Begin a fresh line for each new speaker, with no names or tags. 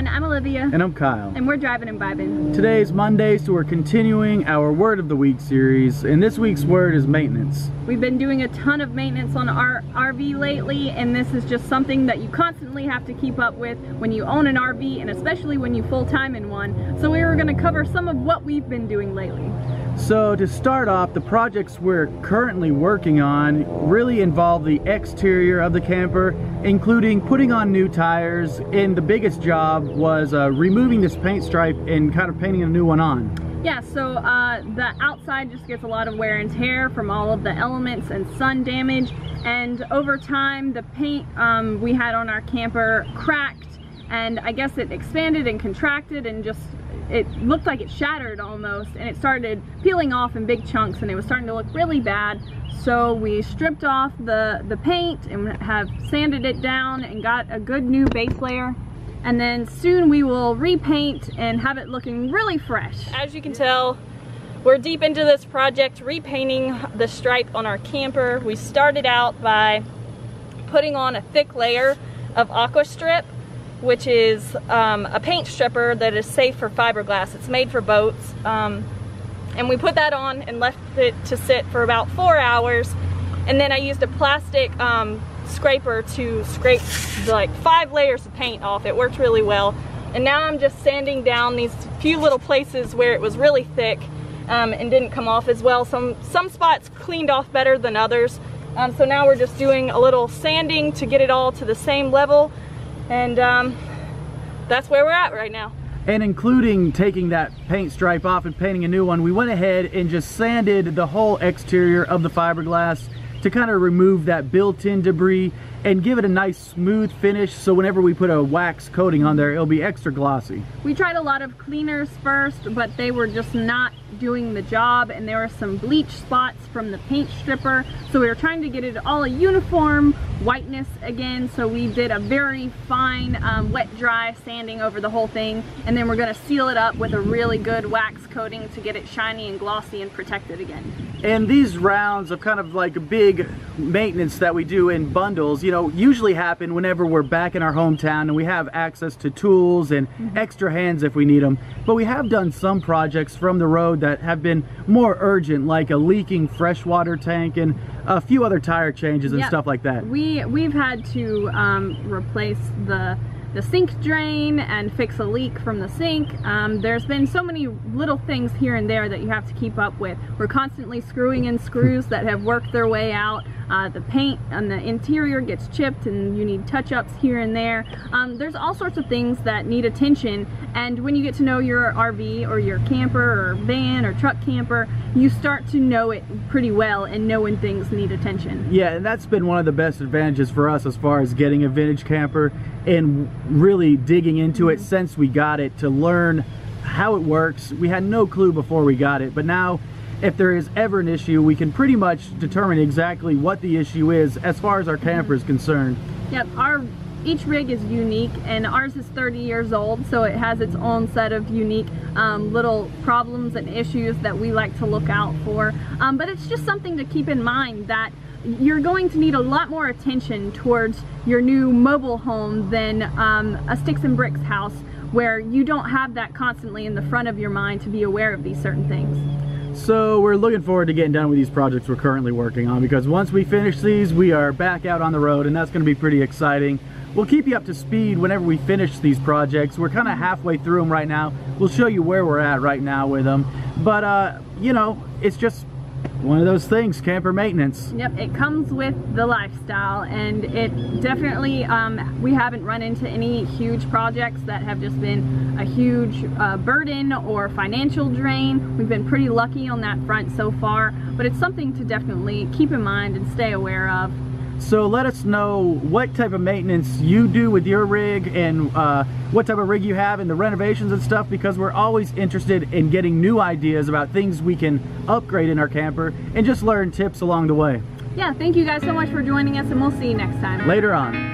everyone, I'm Olivia.
And I'm Kyle.
And we're Drivin and Vibin.
Today's Monday, so we're continuing our Word of the Week series, and this week's word is maintenance.
We've been doing a ton of maintenance on our RV lately, and this is just something that you constantly have to keep up with when you own an RV, and especially when you full-time in one. So we were going to cover some of what we've been doing lately.
So to start off, the projects we're currently working on really involve the exterior of the camper, including putting on new tires, and the biggest job was removing this paint stripe and kind of painting a new one on.
Yeah, so the outside just gets a lot of wear and tear from all of the elements and sun damage, and over time the paint we had on our camper cracked, and I guess it expanded and contracted and just it looked like it shattered almost, and it started peeling off in big chunks and it was starting to look really bad. So we stripped off the paint and have sanded it down and got a good new base layer. And then soon we will repaint and have it looking really fresh. As you can tell, we're deep into this project, repainting the stripe on our camper. We started out by putting on a thick layer of aqua strip, which is a paint stripper that is safe for fiberglass. It's made for boats. And we put that on and left it to sit for about 4 hours. And then I used a plastic scraper to scrape like 5 layers of paint off. It worked really well. And now I'm just sanding down these few little places where it was really thick and didn't come off as well. Some spots cleaned off better than others. So now we're just doing a little sanding to get it all to the same level. And that's where we're at right now.
And including taking that paint stripe off and painting a new one, we went ahead and just sanded the whole exterior of the fiberglass to kind of remove that built-in debris and give it a nice smooth finish, so whenever we put a wax coating on there, it'll be extra glossy. We
tried a lot of cleaners first, but they were just not doing the job, and there were some bleach spots from the paint stripper, so we were trying to get it all a uniform whiteness again. So we did a very fine wet dry sanding over the whole thing, and then we're going to seal it up with a really good wax coating to get it shiny and glossy and protected again.
And these rounds of kind of like a big maintenance that we do in bundles, you know, usually happen whenever we're back in our hometown and we have access to tools and extra hands if we need them. But we have done some projects from the road that have been more urgent, like a leaking freshwater tank and a few other tire changes and stuff like that.
We've had to replace the sink drain and fix a leak from the sink. There's been so many little things here and there that you have to keep up with. We're constantly screwing in screws that have worked their way out. The paint on the interior gets chipped and you need touch-ups here and there. There's all sorts of things that need attention, and when you get to know your RV or your camper or van or truck camper, you start to know it pretty well and know when things need attention.
Yeah, and that's been one of the best advantages for us as far as getting a vintage camper and really digging into it since we got it, to learn how it works. We had no clue before we got it, but now if there is ever an issue, we can pretty much determine exactly what the issue is as far as our camper is concerned.
Yep, each rig is unique, and ours is 30 years old, so it has its own set of unique little problems and issues that we like to look out for. But it's just something to keep in mind that you're going to need a lot more attention towards your new mobile home than a sticks and bricks house, where you don't have that constantly in the front of your mind to be aware of these certain things.
So we're looking forward to getting done with these projects we're currently working on, because once we finish these, we are back out on the road, and that's going to be pretty exciting. We'll keep you up to speed whenever we finish these projects. We're kind of halfway through them right now. We'll show you where we're at right now with them. But, you know, it's just one of those things, camper maintenance.
Yep, it comes with the lifestyle, and it definitely, we haven't run into any huge projects that have just been a huge burden or financial drain. We've been pretty lucky on that front so far, but it's something to definitely keep in mind and stay aware of.
So let us know what type of maintenance you do with your rig, and what type of rig you have, and the renovations and stuff, because we're always interested in getting new ideas about things we can upgrade in our camper and just learn tips along the way.
Yeah, thank you guys so much for joining us, and we'll see you next time.
Later on.